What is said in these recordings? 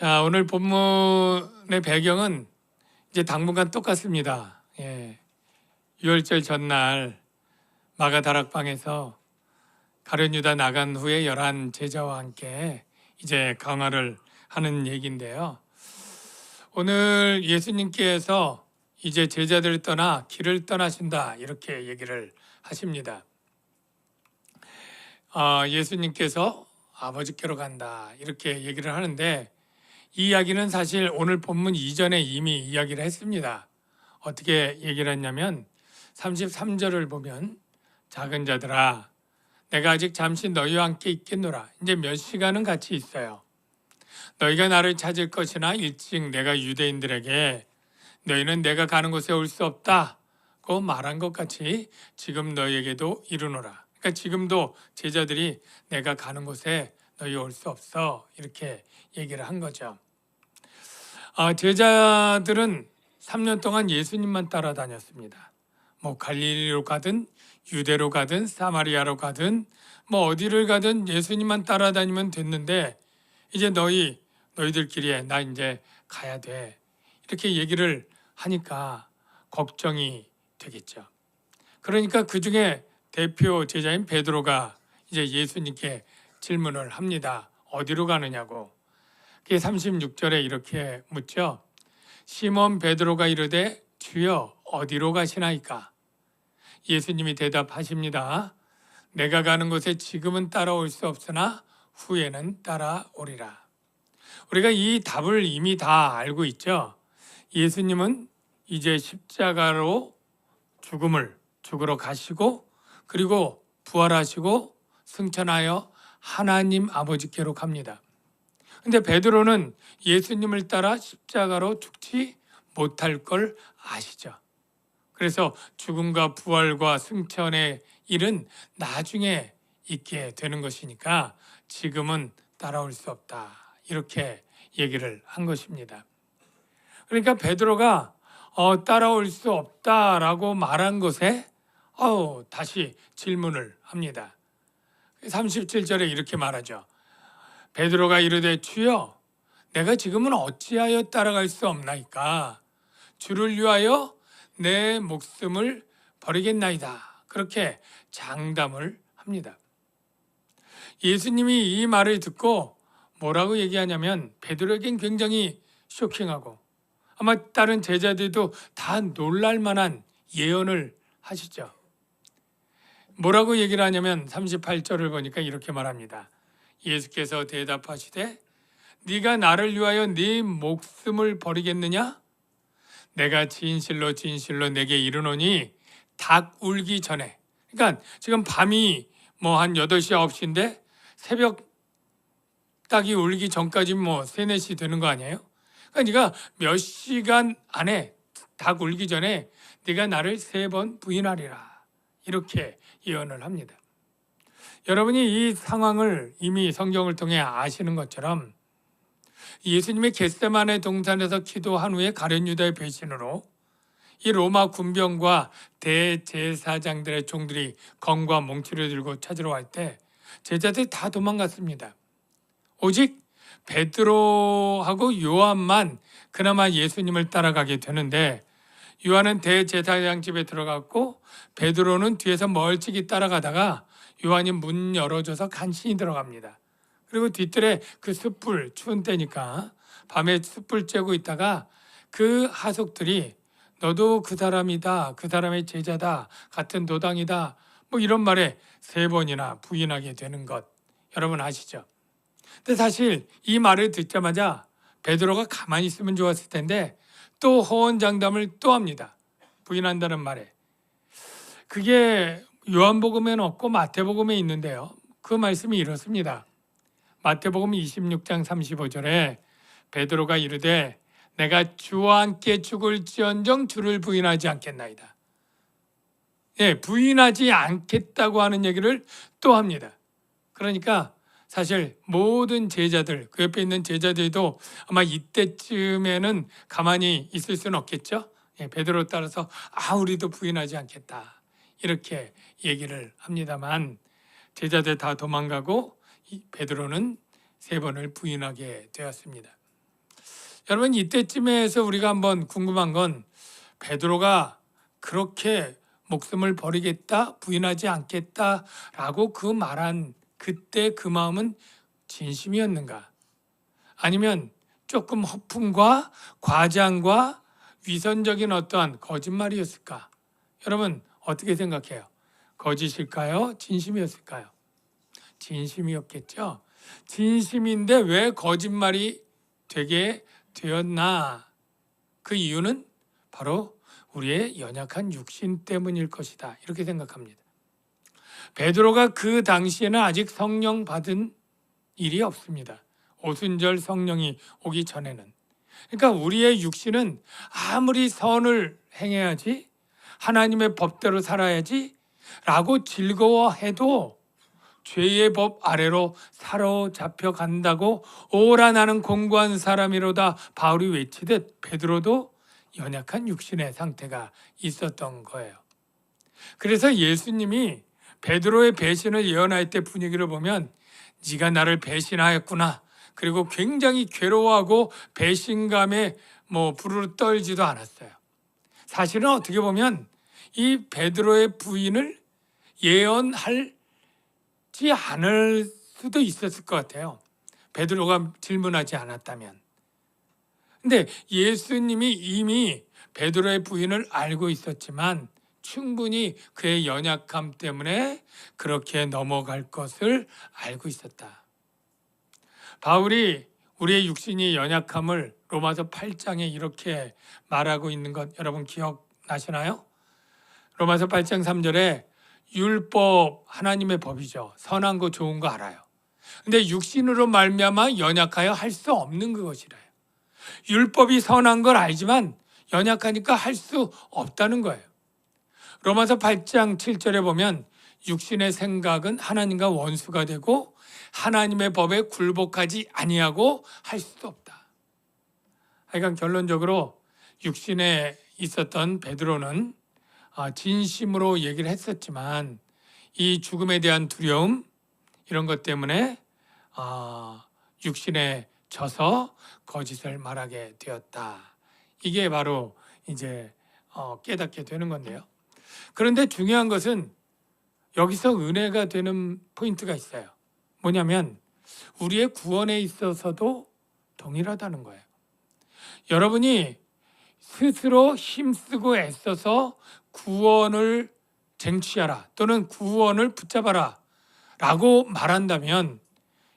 자, 오늘 본문의 배경은 이제 당분간 똑같습니다. 유월절 전날 마가다락방에서 가룟 유다 나간 후에 11 제자와 함께 이제 강화를 하는 얘기인데요. 오늘 예수님께서 이제 제자들을 떠나 길을 떠나신다 이렇게 얘기를 하십니다. 예수님께서 아버지께로 간다 이렇게 얘기를 하는데, 이 이야기는 사실 오늘 본문 이전에 이미 이야기를 했습니다. 어떻게 얘기를 했냐면 33절을 보면 작은 자들아 내가 아직 잠시 너희와 함께 있겠노라. 이제 몇 시간은 같이 있어요. 너희가 나를 찾을 것이나 일찍 내가 유대인들에게 너희는 내가 가는 곳에 올 수 없다고 말한 것 같이 지금 너희에게도 이르노라. 그러니까 지금도 제자들이 내가 가는 곳에 너희 올 수 없어 이렇게 얘기를 한 거죠. 제자들은 3년 동안 예수님만 따라다녔습니다. 뭐 갈릴리로 가든 유대로 가든 사마리아로 가든 뭐 어디를 가든 예수님만 따라다니면 됐는데, 이제 너희들끼리 나 이제 가야 돼 이렇게 얘기를 하니까 걱정이 되겠죠. 그러니까 그 중에 대표 제자인 베드로가 이제 예수님께 질문을 합니다. 어디로 가느냐고. 그게 36절에 이렇게 묻죠. 시몬 베드로가 이르되 주여 어디로 가시나이까. 예수님이 대답하십니다. 내가 가는 곳에 지금은 따라올 수 없으나 후에는 따라오리라. 우리가 이 답을 이미 다 알고 있죠. 예수님은 이제 십자가로 죽음을 죽으러 가시고 그리고 부활하시고 승천하여 하나님 아버지께로 갑니다. 근데 베드로는 예수님을 따라 십자가로 죽지 못할 걸 아시죠. 그래서 죽음과 부활과 승천의 일은 나중에 있게 되는 것이니까 지금은 따라올 수 없다 이렇게 얘기를 한 것입니다. 그러니까 베드로가 따라올 수 없다라고 말한 것에 다시 질문을 합니다. 37절에 이렇게 말하죠. 베드로가 이르되 주여 내가 지금은 어찌하여 따라갈 수 없나이까. 주를 위하여 내 목숨을 버리겠나이다. 그렇게 장담을 합니다. 예수님이 이 말을 듣고 뭐라고 얘기하냐면 베드로에겐 굉장히 쇼킹하고 아마 다른 제자들도 다 놀랄 만한 예언을 하시죠. 뭐라고 얘기를 하냐면 38절을 보니까 이렇게 말합니다. 예수께서 대답하시되 네가 나를 위하여 네 목숨을 버리겠느냐? 내가 진실로 진실로 내게 이르노니 닭 울기 전에, 그러니까 지금 밤이 뭐 한 8시 9시인데 새벽 닭이 울기 전까지 뭐 3, 4시 되는 거 아니에요? 그러니까 네가 몇 시간 안에 닭 울기 전에 네가 나를 3번 부인하리라 이렇게 예언을 합니다. 여러분이 이 상황을 이미 성경을 통해 아시는 것처럼 예수님의 겟세마네 동산에서 기도한 후에 가룟 유다의 배신으로 이 로마 군병과 대제사장들의 종들이 검과 몽치를 들고 찾으러 갈 때 제자들이 다 도망갔습니다. 오직 베드로하고 요한만 그나마 예수님을 따라가게 되는데, 요한은 대제사장 집에 들어갔고 베드로는 뒤에서 멀찍이 따라가다가 요한이 문 열어줘서 간신히 들어갑니다. 그리고 뒤뜰에 그 숯불, 추운 때니까 밤에 숯불 쬐고 있다가 그 하속들이 너도 그 사람이다, 그 사람의 제자다, 같은 도당이다 뭐 이런 말에 3번이나 부인하게 되는 것 여러분 아시죠? 근데 사실 이 말을 듣자마자 베드로가 가만히 있으면 좋았을 텐데 또 호언장담을 또 합니다. 부인한다는 말에. 그게 요한복음에는 없고 마태복음에 있는데요. 그 말씀이 이렇습니다. 마태복음 26장 35절에 베드로가 이르되 내가 주와 함께 죽을지언정 주를 부인하지 않겠나이다. 부인하지 않겠다고 하는 얘기를 또 합니다. 그러니까 사실 모든 제자들, 그 옆에 있는 제자들도 아마 이때쯤에는 가만히 있을 수는 없겠죠. 베드로 따라서 우리도 부인하지 않겠다 이렇게 얘기를 합니다만 제자들 다 도망가고 베드로는 3번을 부인하게 되었습니다. 여러분 이때쯤에서 우리가 한번 궁금한 건 베드로가 그렇게 목숨을 버리겠다, 부인하지 않겠다라고 그 말한 그때 그 마음은 진심이었는가? 아니면 조금 허풍과 과장과 위선적인 어떠한 거짓말이었을까? 여러분 어떻게 생각해요? 거짓일까요? 진심이었을까요? 진심이었겠죠. 진심인데 왜 거짓말이 되게 되었나? 그 이유는 바로 우리의 연약한 육신 때문일 것이다. 이렇게 생각합니다. 베드로가 그 당시에는 아직 성령 받은 일이 없습니다. 오순절 성령이 오기 전에는. 그러니까 우리의 육신은 아무리 선을 행해야지, 하나님의 법대로 살아야지 라고 즐거워해도 죄의 법 아래로 사로잡혀 간다고 오라 나는 공고한 사람이로다 바울이 외치듯 베드로도 연약한 육신의 상태가 있었던 거예요. 그래서 예수님이 베드로의 배신을 예언할 때 분위기를 보면 네가 나를 배신하였구나. 그리고 굉장히 괴로워하고 배신감에 부르르 떨지도 않았어요. 사실은 어떻게 보면 이 베드로의 부인을 예언하지 않을 수도 있었을 것 같아요. 베드로가 질문하지 않았다면. 근데 예수님이 이미 베드로의 부인을 알고 있었지만 충분히 그의 연약함 때문에 그렇게 넘어갈 것을 알고 있었다. 바울이 우리의 육신이 연약함을 로마서 8장에 이렇게 말하고 있는 것 여러분 기억나시나요? 로마서 8장 3절에 율법 하나님의 법이죠. 선한 거 좋은 거 알아요. 근데 육신으로 말미암아 연약하여 할 수 없는 그것이래요. 율법이 선한 걸 알지만 연약하니까 할 수 없다는 거예요. 로마서 8장 7절에 보면 육신의 생각은 하나님과 원수가 되고 하나님의 법에 굴복하지 아니하고 할 수도 없다. 하여간 결론적으로 육신에 있었던 베드로는 진심으로 얘기를 했었지만 이 죽음에 대한 두려움 이런 것 때문에 육신에 져서 거짓을 말하게 되었다. 이게 바로 이제 깨닫게 되는 건데요. 그런데 중요한 것은 여기서 은혜가 되는 포인트가 있어요. 뭐냐면 우리의 구원에 있어서도 동일하다는 거예요. 여러분이 스스로 힘쓰고 애써서 구원을 쟁취하라 또는 구원을 붙잡아라 라고 말한다면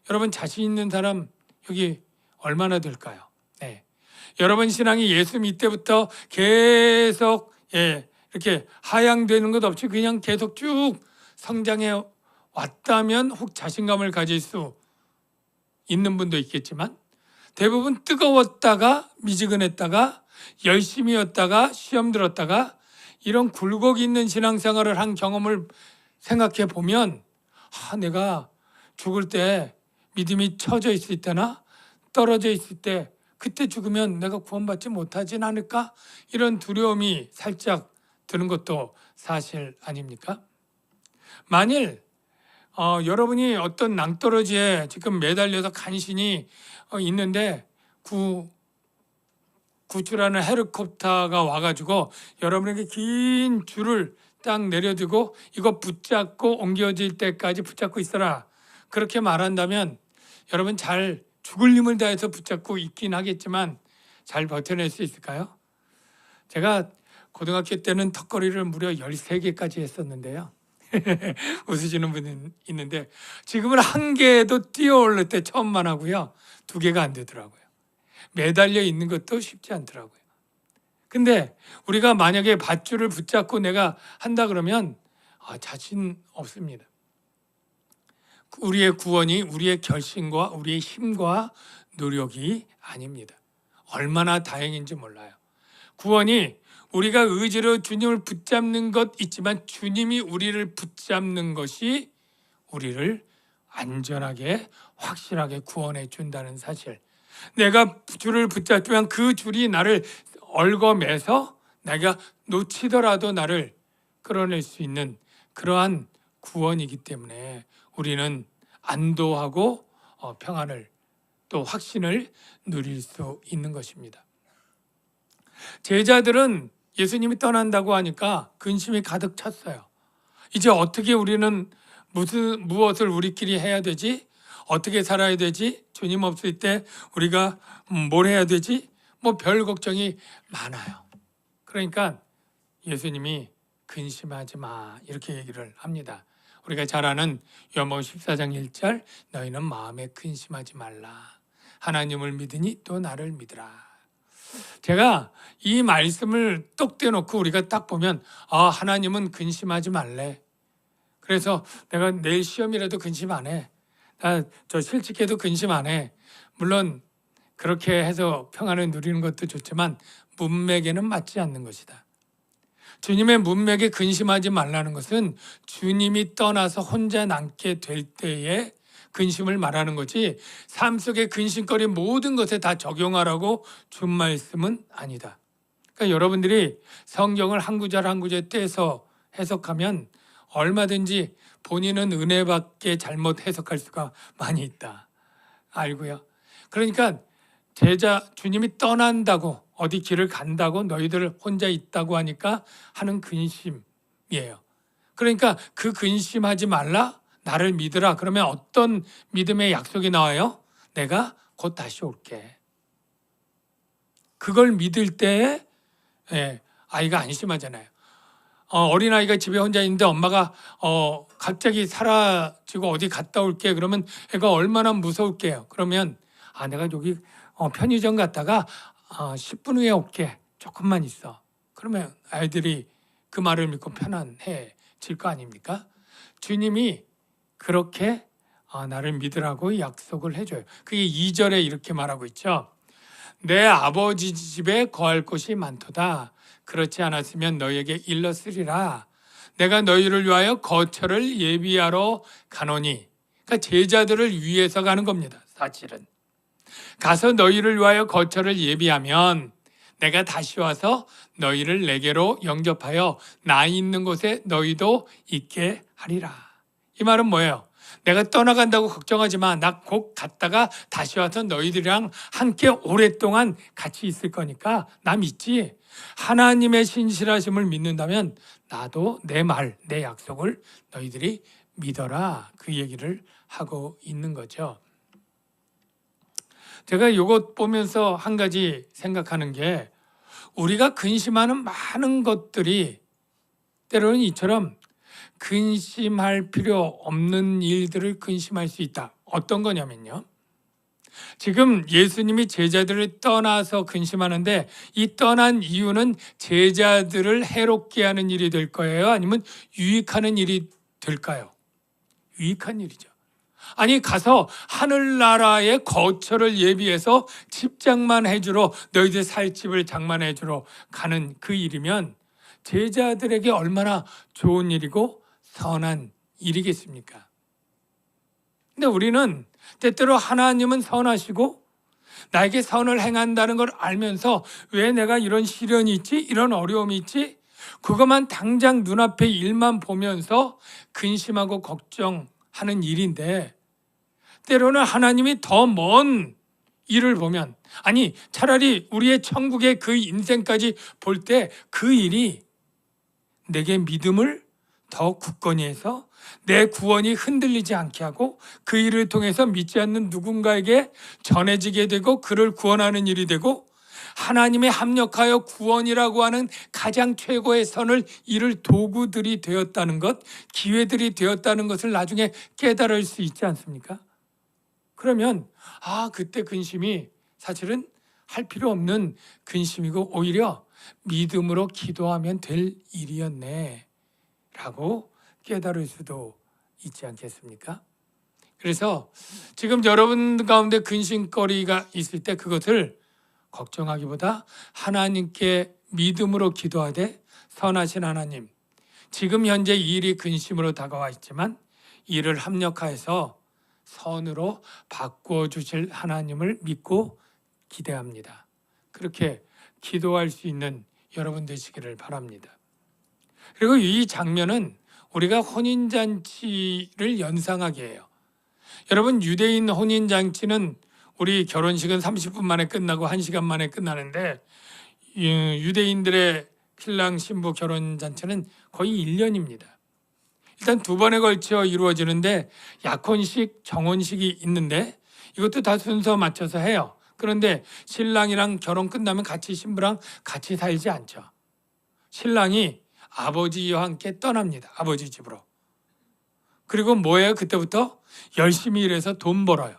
여러분 자신 있는 사람 여기 얼마나 될까요? 네. 여러분 신앙이 예수 이때부터 계속 이렇게 하향되는 것 없이 그냥 계속 쭉 성장해 왔다면 혹 자신감을 가질 수 있는 분도 있겠지만 대부분 뜨거웠다가 미지근했다가 열심히였다가 시험 들었다가 이런 굴곡 있는 신앙생활을 한 경험을 생각해 보면 내가 죽을 때 믿음이 처져 있을 때나 떨어져 있을 때 그때 죽으면 내가 구원받지 못하진 않을까? 이런 두려움이 살짝 드는 것도 사실 아닙니까? 만일 여러분이 어떤 낭떠러지에 지금 매달려서 간신히 있는데 구출하는 헬리콥터가 와가지고 여러분에게 긴 줄을 딱 내려두고 이거 붙잡고 옮겨질 때까지 붙잡고 있어라 그렇게 말한다면 여러분 잘 죽을 힘을 다해서 붙잡고 있긴 하겠지만 잘 버텨낼 수 있을까요? 제가 고등학교 때는 턱걸이를 무려 13개까지 했었는데요. 웃으시는 분이 있는데 지금은 한 개도 뛰어올릴 때 처음만 하고요. 2개가 안 되더라고요. 매달려 있는 것도 쉽지 않더라고요. 근데 우리가 만약에 밧줄을 붙잡고 내가 한다 그러면 자신 없습니다. 우리의 구원이 우리의 결심과 우리의 힘과 노력이 아닙니다. 얼마나 다행인지 몰라요. 구원이 우리가 의지로 주님을 붙잡는 것 있지만 주님이 우리를 붙잡는 것이 우리를 안전하게 확실하게 구원해 준다는 사실. 내가 줄을 붙잡지만 그 줄이 나를 얽어매서 내가 놓치더라도 나를 끌어낼 수 있는 그러한 구원이기 때문에 우리는 안도하고 평안을 또 확신을 누릴 수 있는 것입니다. 제자들은 예수님이 떠난다고 하니까 근심이 가득 찼어요. 이제 어떻게 우리는 무엇을 우리끼리 해야 되지? 어떻게 살아야 되지? 주님 없을 때 우리가 뭘 해야 되지? 뭐 별 걱정이 많아요. 그러니까 예수님이 근심하지 마 이렇게 얘기를 합니다. 우리가 잘 아는 요한복음 14장 1절 너희는 마음에 근심하지 말라. 하나님을 믿으니 또 나를 믿으라. 제가 이 말씀을 똑 떼놓고 우리가 딱 보면 하나님은 근심하지 말래. 그래서 내가 내일 시험이라도 근심 안 해. 저 실직해도 근심 안 해. 물론 그렇게 해서 평안을 누리는 것도 좋지만 문맥에는 맞지 않는 것이다. 주님의 문맥에 근심하지 말라는 것은 주님이 떠나서 혼자 남게 될 때에 근심을 말하는 거지 삶 속의 근심거리 모든 것에 다 적용하라고 준 말씀은 아니다. 그러니까 여러분들이 성경을 한 구절 한 구절 떼서 해석하면 얼마든지 본인은 은혜밖에 잘못 해석할 수가 많이 있다. 알고요. 그러니까 주님이 떠난다고 어디 길을 간다고 너희들 혼자 있다고 하니까 하는 근심이에요. 그러니까 그 근심하지 말라. 나를 믿으라. 그러면 어떤 믿음의 약속이 나와요? 내가 곧 다시 올게. 그걸 믿을 때에 아이가 안심하잖아요. 어린아이가 집에 혼자 있는데 엄마가 갑자기 사라지고 어디 갔다 올게. 그러면 애가 얼마나 무서울게요. 그러면 내가 여기 편의점 갔다가 10분 후에 올게. 조금만 있어. 그러면 아이들이 그 말을 믿고 편안해질 거 아닙니까? 주님이 그렇게 나를 믿으라고 약속을 해줘요. 그게 2절에 이렇게 말하고 있죠. 내 아버지 집에 거할 곳이 많도다. 그렇지 않았으면 너희에게 일렀으리라. 내가 너희를 위하여 거처를 예비하러 가노니. 그러니까 제자들을 위해서 가는 겁니다. 사실은. 가서 너희를 위하여 거처를 예비하면 내가 다시 와서 너희를 내게로 영접하여 나 있는 곳에 너희도 있게 하리라. 이 말은 뭐예요? 내가 떠나간다고 걱정하지 마. 나 곧 갔다가 다시 와서 너희들이랑 함께 오랫동안 같이 있을 거니까 나 믿지? 하나님의 신실하심을 믿는다면 나도 내 말, 내 약속을 너희들이 믿어라. 그 얘기를 하고 있는 거죠. 제가 이것 보면서 한 가지 생각하는 게 우리가 근심하는 많은 것들이 때로는 이처럼 근심할 필요 없는 일들을 근심할 수 있다. 어떤 거냐면요. 지금 예수님이 제자들을 떠나서 근심하는데 이 떠난 이유는 제자들을 해롭게 하는 일이 될 거예요? 아니면 유익하는 일이 될까요? 유익한 일이죠. 아니 가서 하늘나라의 거처를 예비해서 집장만 해주러 너희들 살 집을 장만해 주러 가는 그 일이면 제자들에게 얼마나 좋은 일이고 선한 일이겠습니까? 근데 우리는 때때로 하나님은 선하시고 나에게 선을 행한다는 걸 알면서 왜 내가 이런 시련이 있지? 이런 어려움이 있지? 그것만 당장 눈앞의 일만 보면서 근심하고 걱정하는 일인데 때로는 하나님이 더 먼 일을 보면 아니 차라리 우리의 천국의 그 인생까지 볼 때 그 일이 내게 믿음을 더 굳건히 해서 내 구원이 흔들리지 않게 하고 그 일을 통해서 믿지 않는 누군가에게 전해지게 되고 그를 구원하는 일이 되고 하나님의 합력하여 구원이라고 하는 가장 최고의 선을 이룰 도구들이 되었다는 것, 기회들이 되었다는 것을 나중에 깨달을 수 있지 않습니까? 그러면 그때 근심이 사실은 할 필요 없는 근심이고 오히려 믿음으로 기도하면 될 일이었네 라고 깨달을 수도 있지 않겠습니까? 그래서 지금 여러분 가운데 근심거리가 있을 때 그것을 걱정하기보다 하나님께 믿음으로 기도하되 선하신 하나님, 지금 현재 이 일이 근심으로 다가와 있지만 이를 합력하여서 선으로 바꾸어 주실 하나님을 믿고 기대합니다. 그렇게 기도할 수 있는 여러분 되시기를 바랍니다. 그리고 이 장면은 우리가 혼인잔치를 연상하게 해요. 여러분 유대인 혼인잔치는 우리 결혼식은 30분 만에 끝나고 1시간 만에 끝나는데 유대인들의 신랑 신부 결혼 잔치는 거의 1년입니다. 일단 2번에 걸쳐 이루어지는데 약혼식, 정혼식이 있는데 이것도 다 순서 맞춰서 해요. 그런데 신랑이랑 결혼 끝나면 같이 신부랑 같이 살지 않죠. 신랑이 아버지와 함께 떠납니다. 아버지 집으로. 그리고 뭐예요? 그때부터 열심히 일해서 돈 벌어요.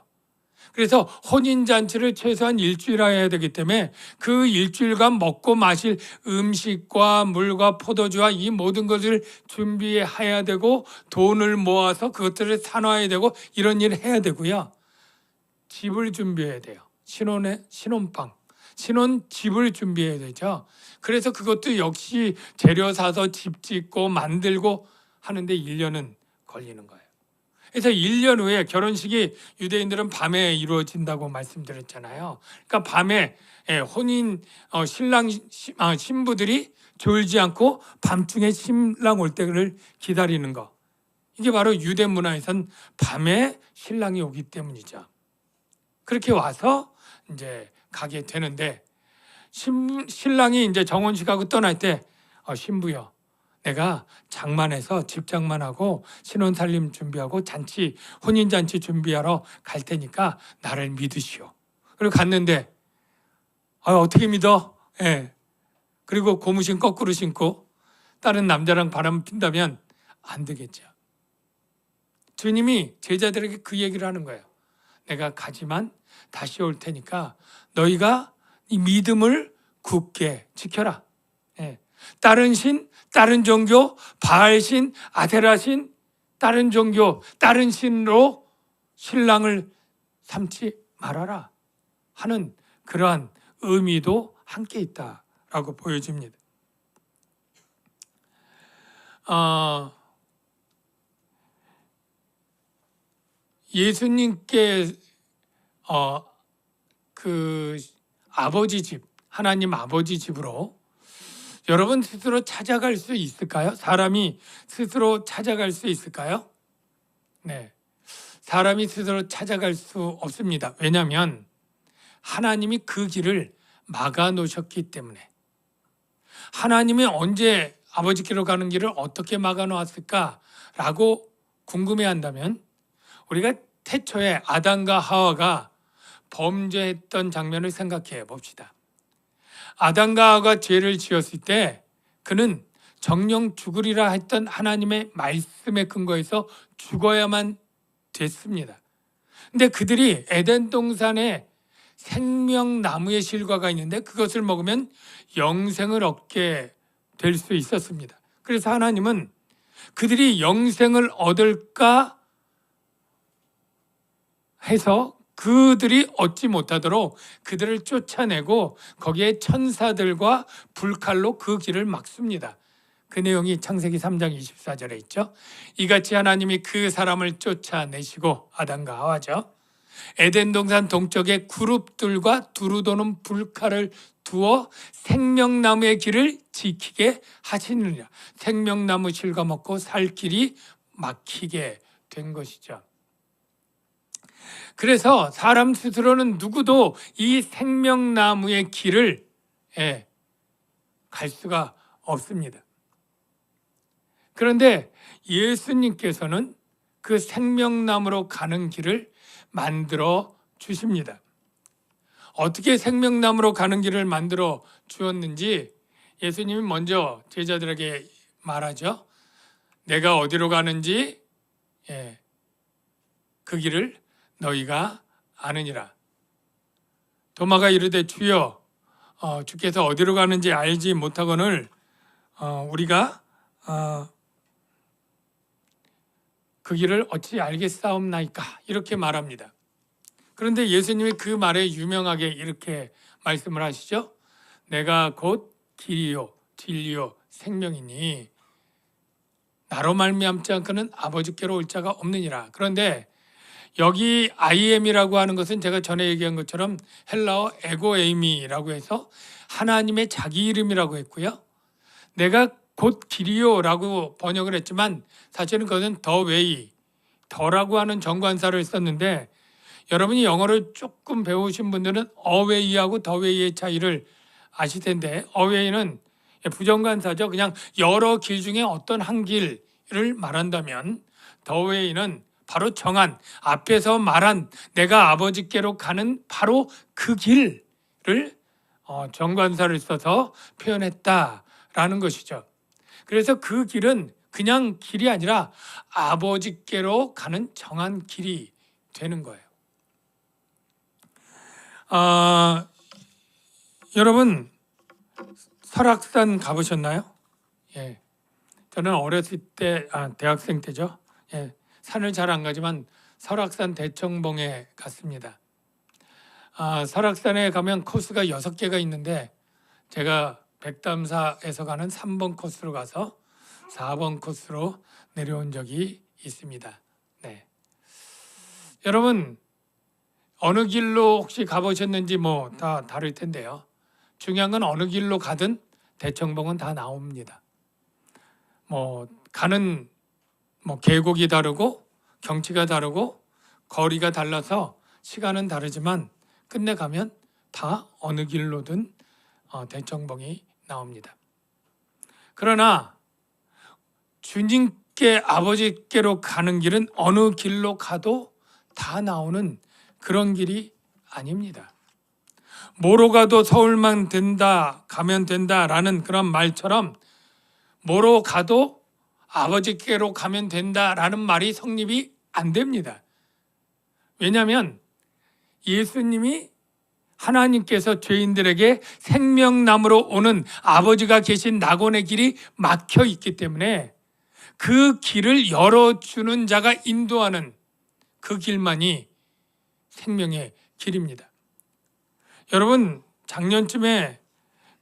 그래서 혼인잔치를 최소한 일주일 해야 되기 때문에 그 일주일간 먹고 마실 음식과 물과 포도주와 이 모든 것을 준비해야 되고 돈을 모아서 그것들을 사놔야 되고 이런 일을 해야 되고요. 집을 준비해야 돼요. 신혼방, 신혼집을 준비해야 되죠. 그래서 그것도 역시 재료 사서 집 짓고 만들고 하는데 1년은 걸리는 거예요. 그래서 1년 후에 결혼식이 유대인들은 밤에 이루어진다고 말씀드렸잖아요. 그러니까 밤에 혼인 신랑 신부들이 졸지 않고 밤중에 신랑 올 때를 기다리는 거. 이게 바로 유대 문화에선 밤에 신랑이 오기 때문이죠. 그렇게 와서 이제 가게 되는데 신랑이 이제 정혼식하고 떠날 때 신부요. 내가 장만해서 집 장만하고 신혼살림 준비하고 잔치 혼인잔치 준비하러 갈 테니까 나를 믿으시오. 그리고 갔는데 어떻게 믿어? 예. 그리고 고무신 거꾸로 신고 다른 남자랑 바람 핀다면 안 되겠죠. 주님이 제자들에게 그 얘기를 하는 거예요. 내가 가지만 다시 올 테니까 너희가 이 믿음을 굳게 지켜라. 예. 다른 신, 다른 종교, 바알신, 아세라신, 다른 종교, 다른 신으로 신랑을 삼지 말아라 하는 그러한 의미도 함께 있다라고 보여집니다. 예수님께 그 아버지 집, 하나님 아버지 집으로 여러분 스스로 찾아갈 수 있을까요? 사람이 스스로 찾아갈 수 있을까요? 네. 사람이 스스로 찾아갈 수 없습니다. 왜냐하면 하나님이 그 길을 막아 놓으셨기 때문에. 하나님이 언제 아버지께로 가는 길을 어떻게 막아 놓았을까라고 궁금해한다면 우리가 태초에 아담과 하와가 범죄했던 장면을 생각해 봅시다. 아담과 하와가 죄를 지었을 때 그는 정령 죽으리라 했던 하나님의 말씀에 근거해서 죽어야만 됐습니다. 근데 그들이 에덴 동산에 생명나무의 실과가 있는데 그것을 먹으면 영생을 얻게 될 수 있었습니다. 그래서 하나님은 그들이 영생을 얻을까 해서 그들이 얻지 못하도록 그들을 쫓아내고 거기에 천사들과 불칼로 그 길을 막습니다. 그 내용이 창세기 3장 24절에 있죠. 이같이 하나님이 그 사람을 쫓아내시고 아담과 하와죠. 에덴 동산 동쪽에 그룹들과 두루 도는 불칼을 두어 생명나무의 길을 지키게 하시느니라. 생명나무 실과 먹고 살 길이 막히게 된 것이죠. 그래서 사람 스스로는 누구도 이 생명나무의 길을 갈 수가 없습니다. 그런데 예수님께서는 그 생명나무로 가는 길을 만들어 주십니다. 어떻게 생명나무로 가는 길을 만들어 주었는지 예수님이 먼저 제자들에게 말하죠. 내가 어디로 가는지 그 길을 너희가 아느니라. 도마가 이르되 주여 주께서 어디로 가는지 알지 못하거늘 우리가 그 길을 어찌 알겠사옵나이까 이렇게 말합니다. 그런데 예수님이 그 말에 유명하게 이렇게 말씀을 하시죠. 내가 곧 길이요 진리요 생명이니 나로 말미암지 않고는 아버지께로 올 자가 없느니라. 그런데 여기 IM이라고 하는 것은 제가 전에 얘기한 것처럼 헬라어 에고에이미라고 해서 하나님의 자기 이름이라고 했고요. 내가 곧 길이요라고 번역을 했지만 사실은 그것은 더 웨이, 더라고 하는 정관사를 썼는데 여러분이 영어를 조금 배우신 분들은 어웨이하고 더웨이의 차이를 아실 텐데, 어웨이는 부정관사죠. 그냥 여러 길 중에 어떤 한 길을 말한다면, 더웨이는 바로 정한, 앞에서 말한 내가 아버지께로 가는 바로 그 길을 정관사를 써서 표현했다라는 것이죠. 그래서 그 길은 그냥 길이 아니라 아버지께로 가는 정한 길이 되는 거예요. 여러분 설악산 가보셨나요? 예, 저는 어렸을 때, 대학생 때죠. 예, 산을 잘 안 가지만 설악산 대청봉에 갔습니다. 설악산에 가면 코스가 6개가 있는데 제가 백담사에서 가는 3번 코스로 가서 4번 코스로 내려온 적이 있습니다. 네. 여러분 어느 길로 혹시 가보셨는지 뭐 다 다를 텐데요. 중요한 건 어느 길로 가든 대청봉은 다 나옵니다. 뭐 가는 계곡이 다르고 경치가 다르고 거리가 달라서 시간은 다르지만 끝내 가면 다 어느 길로든 대청봉이 나옵니다. 그러나 주님께 아버지께로 가는 길은 어느 길로 가도 다 나오는 그런 길이 아닙니다. 뭐로 가도 서울만 가면 된다라는 그런 말처럼 뭐로 가도 아버지께로 가면 된다라는 말이 성립이 안 됩니다. 왜냐하면 예수님이 하나님께서 죄인들에게 생명나무로 오는 아버지가 계신 낙원의 길이 막혀 있기 때문에 그 길을 열어주는 자가 인도하는 그 길만이 생명의 길입니다. 여러분 작년쯤에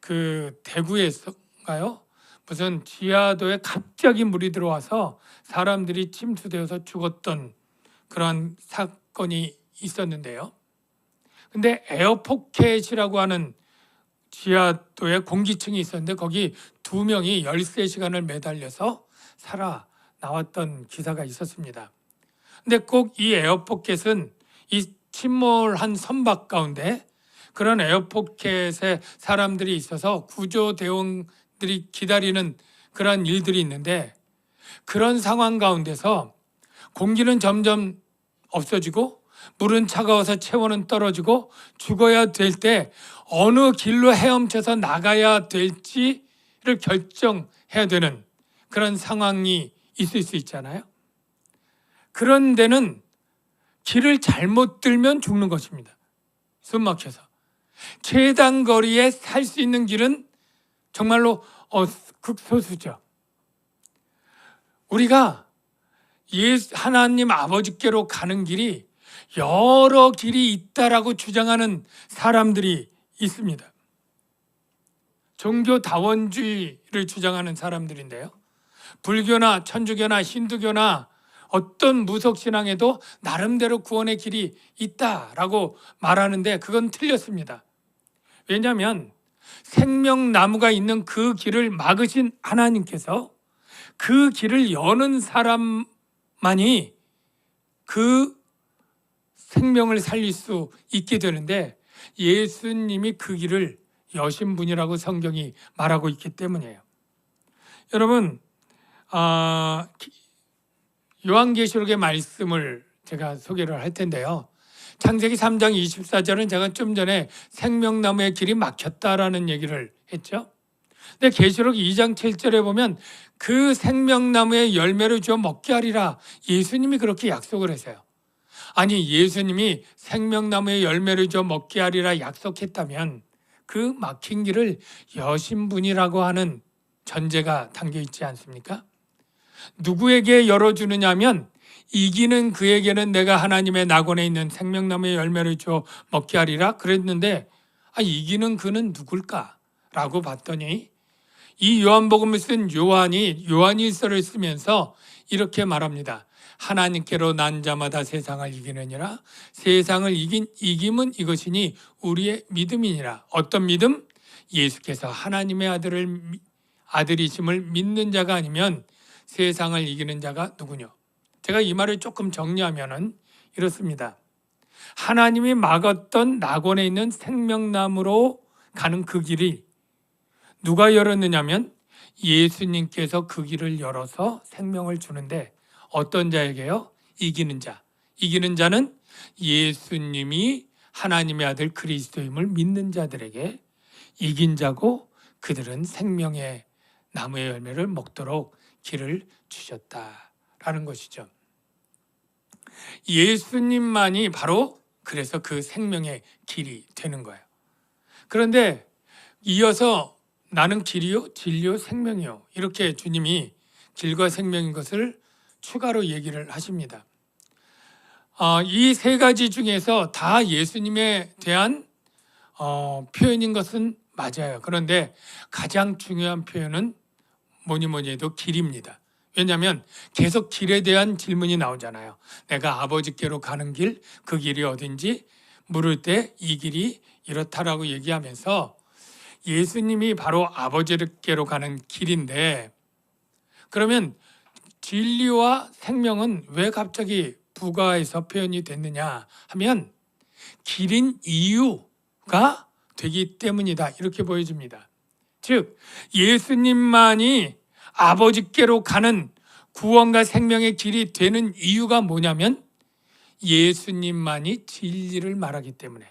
그 대구에서인가요? 무슨 지하도에 갑자기 물이 들어와서 사람들이 침수되어서 죽었던 그런 사건이 있었는데요. 근데 에어포켓이라고 하는 지하도에 공기층이 있었는데 거기 2명이 13시간을 매달려서 살아나왔던 기사가 있었습니다. 근데 꼭 이 에어포켓은 이 침몰한 선박 가운데 그런 에어포켓에 사람들이 있어서 구조대원들이 기다리는 그런 일들이 있는데 그런 상황 가운데서 공기는 점점 없어지고 물은 차가워서 체온은 떨어지고 죽어야 될 때 어느 길로 헤엄쳐서 나가야 될지를 결정해야 되는 그런 상황이 있을 수 있잖아요. 그런 데는 길을 잘못 들면 죽는 것입니다. 숨 막혀서. 최단 거리에 살 수 있는 길은 정말로 극소수죠. 우리가 하나님 아버지께로 가는 길이 여러 길이 있다라고 주장하는 사람들이 있습니다. 종교다원주의를 주장하는 사람들인데요. 불교나 천주교나 힌두교나 어떤 무속신앙에도 나름대로 구원의 길이 있다라고 말하는데 그건 틀렸습니다. 왜냐하면 생명나무가 있는 그 길을 막으신 하나님께서 그 길을 여는 사람만이 그 생명을 살릴 수 있게 되는데 예수님이 그 길을 여신 분이라고 성경이 말하고 있기 때문이에요. 여러분 요한계시록의 말씀을 제가 소개를 할 텐데요. 창세기 3장 24절은 제가 좀 전에 생명나무의 길이 막혔다라는 얘기를 했죠. 근데 계시록 2장 7절에 보면 그 생명나무의 열매를 주어 먹게 하리라 예수님이 그렇게 약속을 했어요. 아니 예수님이 생명나무의 열매를 주어 먹게 하리라 약속했다면 그 막힌 길을 여신 분이라고 하는 전제가 담겨 있지 않습니까? 누구에게 열어주느냐 하면 이기는 그에게는 내가 하나님의 낙원에 있는 생명나무의 열매를 주어 먹게 하리라 그랬는데 이기는 그는 누굴까? 라고 봤더니 이 요한복음을 쓴 요한이 요한일서를 쓰면서 이렇게 말합니다. 하나님께로 난 자마다 세상을 이기느니라. 세상을 이김은 이것이니 우리의 믿음이니라. 어떤 믿음? 예수께서 하나님의 아들이심을 믿는 자가 아니면 세상을 이기는 자가 누구냐? 제가 이 말을 조금 정리하면은 이렇습니다. 하나님이 막았던 낙원에 있는 생명나무로 가는 그 길이 누가 열었느냐면 예수님께서 그 길을 열어서 생명을 주는데 어떤 자에게요? 이기는 자. 이기는 자는 예수님이 하나님의 아들 그리스도임을 믿는 자들에게 이긴 자고 그들은 생명의 나무의 열매를 먹도록 길을 주셨다라는 것이죠. 예수님만이 바로 그래서 그 생명의 길이 되는 거예요. 그런데 이어서 나는 길이요, 진리요, 생명이요. 이렇게 주님이 길과 생명인 것을 추가로 얘기를 하십니다. 이 세 가지 중에서 다 예수님에 대한 표현인 것은 맞아요. 그런데 가장 중요한 표현은 뭐니 해도 길입니다. 왜냐하면 계속 길에 대한 질문이 나오잖아요. 내가 아버지께로 가는 길, 그 길이 어딘지 물을 때 이 길이 이렇다라고 얘기하면서 예수님이 바로 아버지께로 가는 길인데 그러면 진리와 생명은 왜 갑자기 부가해서 표현이 됐느냐 하면 길인 이유가 되기 때문이다 이렇게 보여집니다. 즉 예수님만이 아버지께로 가는 구원과 생명의 길이 되는 이유가 뭐냐면 예수님만이 진리를 말하기 때문에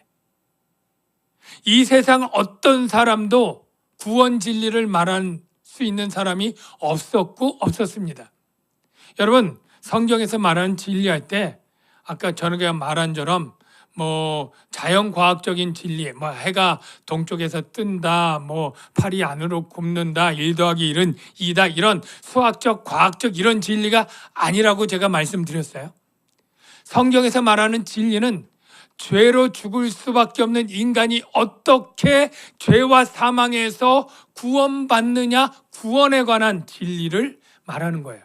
이 세상 어떤 사람도 구원 진리를 말할 수 있는 사람이 없었고 없었습니다. 여러분 성경에서 말하는 진리할 때 아까 저녁에 말한 처럼 자연과학적인 진리, 해가 동쪽에서 뜬다, 팔이 안으로 굽는다, 1 더하기 1은 2다 이런 수학적, 과학적 이런 진리가 아니라고 제가 말씀드렸어요. 성경에서 말하는 진리는 죄로 죽을 수밖에 없는 인간이 어떻게 죄와 사망에서 구원받느냐, 구원에 관한 진리를 말하는 거예요.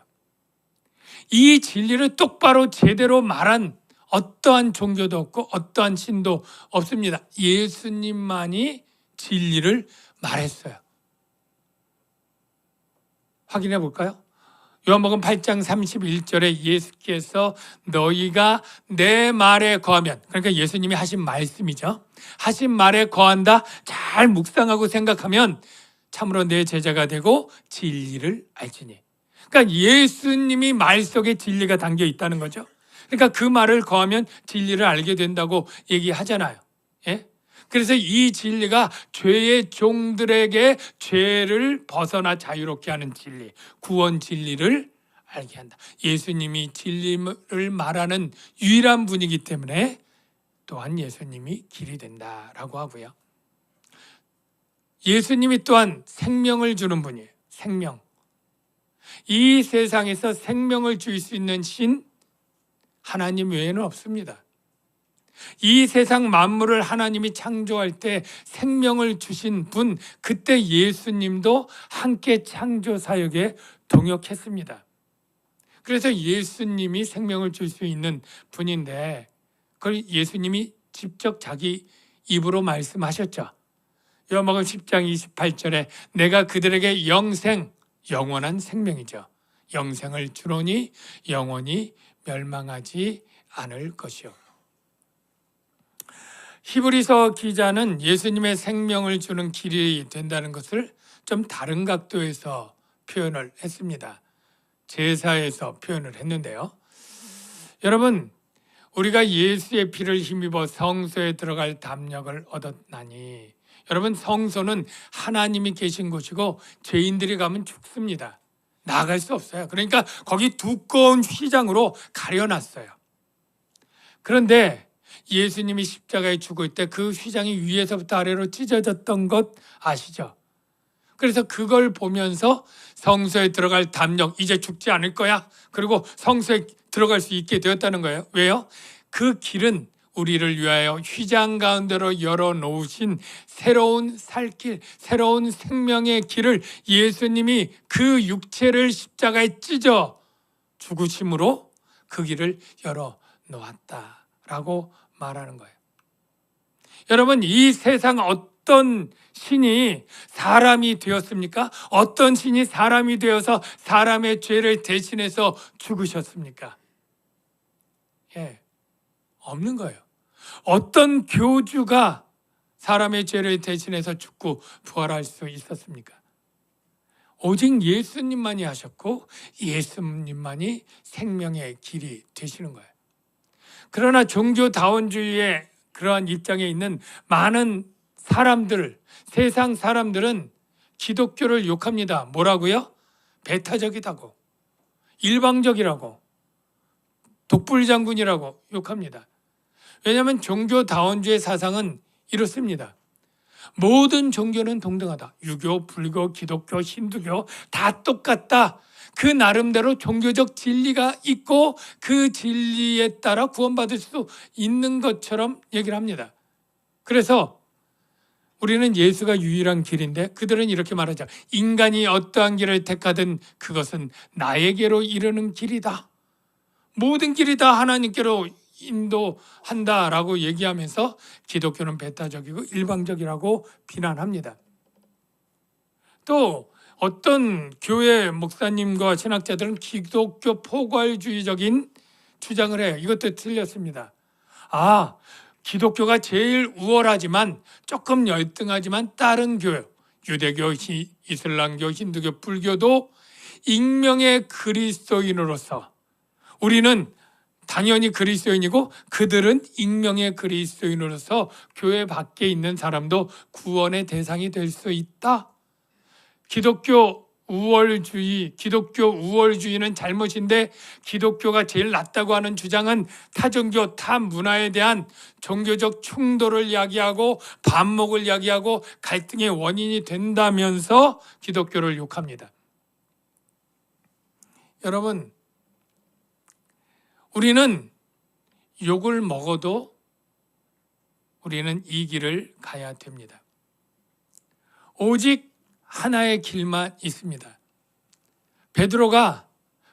이 진리를 똑바로 제대로 말한 어떠한 종교도 없고 어떠한 신도 없습니다. 예수님만이 진리를 말했어요. 확인해 볼까요? 요한복음 8장 31절에 예수께서 너희가 내 말에 거하면, 그러니까 예수님이 하신 말씀이죠. 하신 말에 거한다. 잘 묵상하고 생각하면 참으로 내 제자가 되고 진리를 알지니. 그러니까 예수님이 말 속에 진리가 담겨 있다는 거죠. 그러니까 그 말을 거하면 진리를 알게 된다고 얘기하잖아요. 예? 그래서 이 진리가 죄의 종들에게 죄를 벗어나 자유롭게 하는 진리, 구원 진리를 알게 한다. 예수님이 진리를 말하는 유일한 분이기 때문에 또한 예수님이 길이 된다라고 하고요. 예수님이 또한 생명을 주는 분이에요. 생명. 이 세상에서 생명을 줄 수 있는 신 하나님 외에는 없습니다. 이 세상 만물을 하나님이 창조할 때 생명을 주신 분, 그때 예수님도 함께 창조 사역에 동역했습니다. 그래서 예수님이 생명을 줄 수 있는 분인데 그걸 예수님이 직접 자기 입으로 말씀하셨죠. 요한복음 10장 28절에 내가 그들에게 영원한 생명이죠. 영생을 주노니 영원히 멸망하지 않을 것이요. 히브리서 기자는 예수님의 생명을 주는 길이 된다는 것을 좀 다른 각도에서 표현을 했습니다. 제사에서 표현을 했는데요. 여러분, 우리가 예수의 피를 힘입어 성소에 들어갈 담력을 얻었나니, 여러분 성소는 하나님이 계신 곳이고 죄인들이 가면 죽습니다. 나아갈 수 없어요. 그러니까 거기 두꺼운 휘장으로 가려놨어요. 그런데 예수님이 십자가에 죽을 때 그 휘장이 위에서부터 아래로 찢어졌던 것 아시죠? 그래서 그걸 보면서 성소에 들어갈 담력, 이제 죽지 않을 거야. 그리고 성소에 들어갈 수 있게 되었다는 거예요. 왜요? 그 길은 우리를 위하여 휘장 가운데로 열어놓으신 새로운 살길, 새로운 생명의 길을 예수님이 그 육체를 십자가에 찢어 죽으심으로 그 길을 열어놓았다라고 말하는 거예요. 여러분, 이 세상 어떤 신이 사람이 되었습니까? 어떤 신이 사람이 되어서 사람의 죄를 대신해서 죽으셨습니까? 없는 거예요. 어떤 교주가 사람의 죄를 대신해서 죽고 부활할 수 있었습니까? 오직 예수님만이 하셨고 예수님만이 생명의 길이 되시는 거예요. 그러나 종교다원주의의 그러한 입장에 있는 많은 사람들, 세상 사람들은 기독교를 욕합니다. 뭐라고요? 배타적이다고, 일방적이라고, 독불장군이라고 욕합니다. 왜냐하면 종교다원주의 사상은 이렇습니다. 모든 종교는 동등하다. 유교, 불교, 기독교, 힌두교 다 똑같다. 그 나름대로 종교적 진리가 있고 그 진리에 따라 구원받을 수 있는 것처럼 얘기를 합니다. 그래서 우리는 예수가 유일한 길인데 그들은 이렇게 말하죠. 인간이 어떠한 길을 택하든 그것은 나에게로 이르는 길이다. 모든 길이 다 하나님께로 인도한다라고 얘기하면서 기독교는 배타적이고 일방적이라고 비난합니다. 또 어떤 교회 목사님과 신학자들은 기독교 포괄주의적인 주장을 해요. 이것도 틀렸습니다. 기독교가 제일 우월하지만 조금 열등하지만 다른 교회, 유대교, 이슬람교, 힌두교, 불교도 익명의 그리스도인으로서 우리는 당연히 그리스도인이고 그들은 익명의 그리스도인으로서 교회 밖에 있는 사람도 구원의 대상이 될 수 있다. 기독교 우월주의는 잘못인데 기독교가 제일 낫다고 하는 주장은 타종교, 타문화에 대한 종교적 충돌을 이야기하고 반목을 이야기하고 갈등의 원인이 된다면서 기독교를 욕합니다. 여러분, 우리는 욕을 먹어도 우리는 이 길을 가야 됩니다. 오직 하나의 길만 있습니다. 베드로가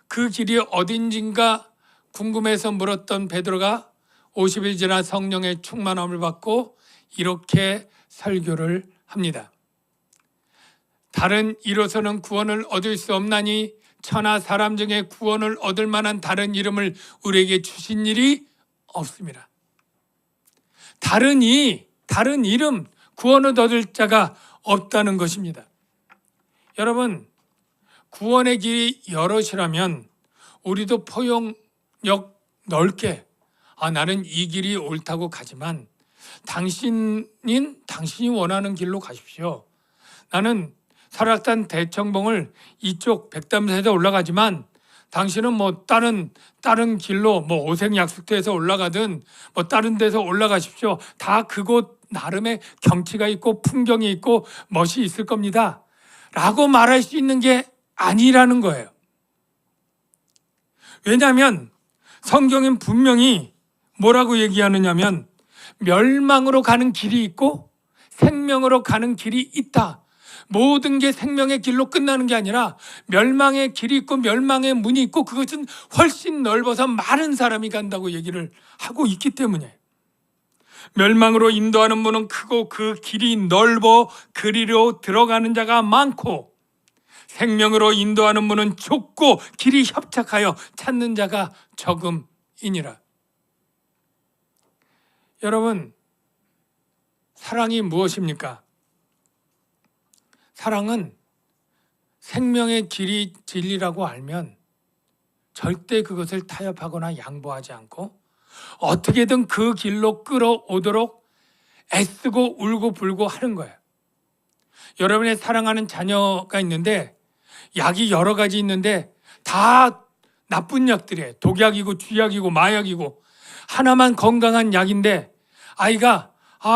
그 길이 어딘지인가 궁금해서 물었던 베드로가 50일 지나 성령의 충만함을 받고 이렇게 설교를 합니다. 다른 이로서는 구원을 얻을 수 없나니 천하 사람 중에 구원을 얻을 만한 다른 이름을 우리에게 주신 일이 없습니다. 다른 이름, 구원을 얻을 자가 없다는 것입니다. 여러분, 구원의 길이 여럿이라면 우리도 포용력 넓게 나는 이 길이 옳다고 가지만 당신이 원하는 길로 가십시오. 나는 설악산 대청봉을 이쪽 백담사에서 올라가지만 당신은 뭐 다른 길로 오색약속대에서 올라가든 다른 데서 올라가십시오. 다 그곳 나름의 경치가 있고 풍경이 있고 멋이 있을 겁니다. 라고 말할 수 있는 게 아니라는 거예요. 왜냐하면 성경은 분명히 뭐라고 얘기하느냐면 멸망으로 가는 길이 있고 생명으로 가는 길이 있다. 모든 게 생명의 길로 끝나는 게 아니라 멸망의 길이 있고 멸망의 문이 있고 그것은 훨씬 넓어서 많은 사람이 간다고 얘기를 하고 있기 때문에 멸망으로 인도하는 문은 크고 그 길이 넓어 그리로 들어가는 자가 많고 생명으로 인도하는 문은 좁고 길이 협착하여 찾는 자가 적음이니라. 여러분, 사랑이 무엇입니까? 사랑은 생명의 길이 진리라고 알면 절대 그것을 타협하거나 양보하지 않고 어떻게든 그 길로 끌어오도록 애쓰고 울고 불고 하는 거예요. 여러분의 사랑하는 자녀가 있는데 약이 여러 가지 있는데 다 나쁜 약들이에요. 독약이고 쥐약이고 마약이고 하나만 건강한 약인데 아이가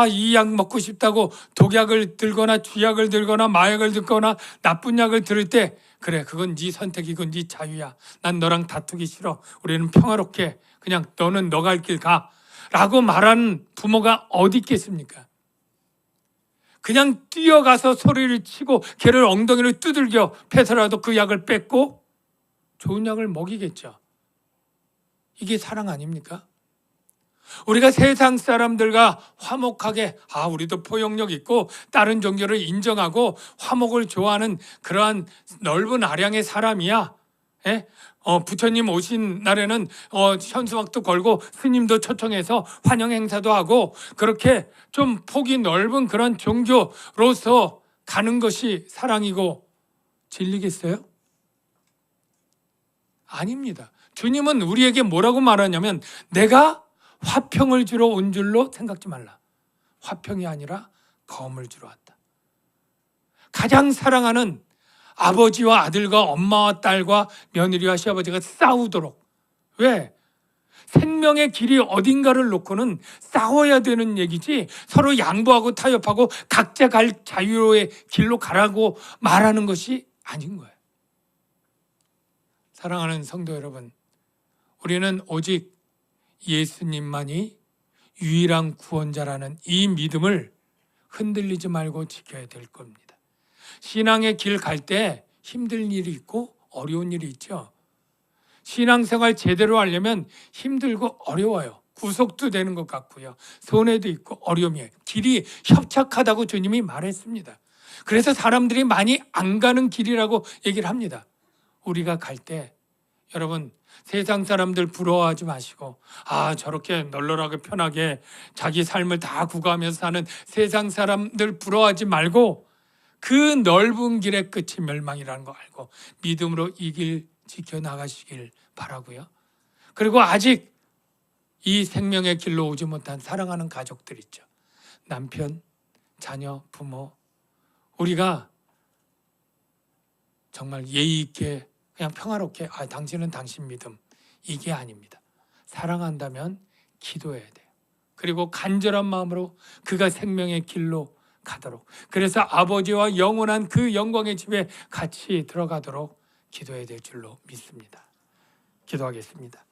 이 약 먹고 싶다고 독약을 들거나 쥐약을 들거나 마약을 들거나 나쁜 약을 들을 때 그래 그건 네 선택이고 네 자유야. 난 너랑 다투기 싫어. 우리는 평화롭게 그냥 너는 너 갈 길 가. 라고 말하는 부모가 어디 있겠습니까? 그냥 뛰어가서 소리를 치고 걔를 엉덩이를 두들겨 패서라도 그 약을 뺏고 좋은 약을 먹이겠죠. 이게 사랑 아닙니까? 우리가 세상 사람들과 화목하게 우리도 포용력 있고 다른 종교를 인정하고 화목을 좋아하는 그러한 넓은 아량의 사람이야 예? 부처님 오신 날에는 현수막도 걸고 스님도 초청해서 환영 행사도 하고 그렇게 좀 폭이 넓은 그런 종교로서 가는 것이 사랑이고 진리겠어요? 아닙니다. 주님은 우리에게 뭐라고 말하냐면 내가 화평을 주러 온 줄로 생각지 말라. 화평이 아니라 검을 주러 왔다. 가장 사랑하는 아버지와 아들과 엄마와 딸과 며느리와 시아버지가 싸우도록. 왜? 생명의 길이 어딘가를 놓고는 싸워야 되는 얘기지 서로 양보하고 타협하고 각자 갈 자유의 길로 가라고 말하는 것이 아닌 거예요. 사랑하는 성도 여러분, 우리는 오직 예수님만이 유일한 구원자라는 이 믿음을 흔들리지 말고 지켜야 될 겁니다. 신앙의 길 갈 때 힘든 일이 있고 어려운 일이 있죠. 신앙생활 제대로 하려면 힘들고 어려워요. 구속도 되는 것 같고요. 손해도 있고 어려움이에요. 길이 협착하다고 주님이 말했습니다. 그래서 사람들이 많이 안 가는 길이라고 얘기를 합니다. 우리가 갈 때 여러분 세상 사람들 부러워하지 마시고 저렇게 널널하게 편하게 자기 삶을 다 구가하면서 사는 세상 사람들 부러워하지 말고 그 넓은 길의 끝이 멸망이라는 거 알고 믿음으로 이 길 지켜나가시길 바라고요. 그리고 아직 이 생명의 길로 오지 못한 사랑하는 가족들 있죠. 남편, 자녀, 부모, 우리가 정말 예의 있게 그냥 평화롭게 당신은 당신 믿음 이게 아닙니다. 사랑한다면 기도해야 돼요. 그리고 간절한 마음으로 그가 생명의 길로 가도록, 그래서 아버지와 영원한 그 영광의 집에 같이 들어가도록 기도해야 될 줄로 믿습니다. 기도하겠습니다.